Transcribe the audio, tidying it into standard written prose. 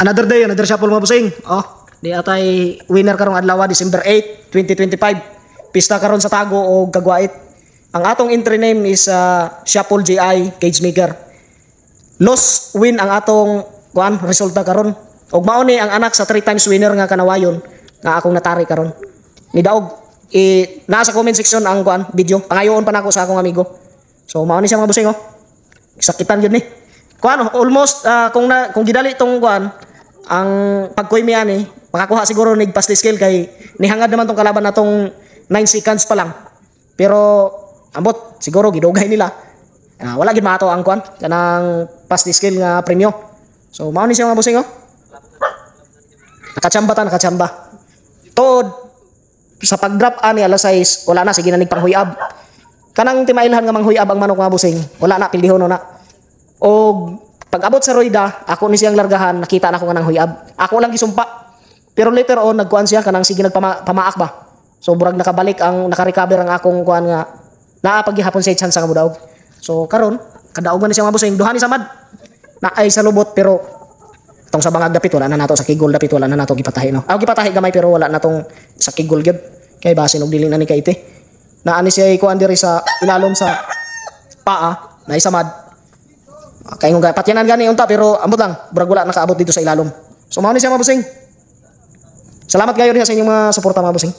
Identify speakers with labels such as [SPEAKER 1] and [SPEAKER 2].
[SPEAKER 1] Another day, another shuffle mga busing. Oh, di atay winner karong adlaw December 8, 2025. Pista karon sa Tago o Kagwait. Ang atong entry name is Shuffle GI Cage Maker. Loss win ang atong kuan resulta karon. Og mao ni ang anak sa 3 times winner nga kanawayon nga akong natari karon. Ni daog nasa comment section ang kuan video. Pangayoon pa nako sa akong amigo. So mao ni siya mga busing oh. Sakitan gyud ni. Kuan almost kung gidali tong kuan ang pagkoy mi ani makakuha siguro nig past skill kay nihangad naman tong kalaban natong 9 seconds pa lang. Pero ambot siguro gidugay nila. Wala gid maato ang kuan kanang past skill nga premyo. So mao ni siya mga busing oh. Nakachamba. Tod sa pag-drop ani alas 6 wala na sige na nigpanghuyab. Kanang timailhan nga manghuyab ang manok nga busing. Wala na pildihon na. Og pag-abot sa Royda, ako ni siyang largahan, nakita na ko nga nang huyab. Ako lang gisumpa. Pero later on nagkuan siya kanang sige nagpamaak ba. So burag nakabalik ang naka-recover ang akong kuan nga naapagihapon sa chance nga budaog. So karon kadaog man ni siya mga busing duha ni samad. Na ay sa lubot pero tong sa bangag dapit wala na nato sa kigol dapit wala na nato gipatahi no. Gipatahi gamay pero wala na tong sa kigol gyud. Kay basin og dili na ni kay ite. Naani siya kuan diri sa ilalom sa paa na isamad. Kaya nga patyanan gani unta pero ambot lang burag wala nakaabot dito sa ilalom. So mao ni siya mga busing. Salamat kayo diha sa inyong mga suporta mga busing.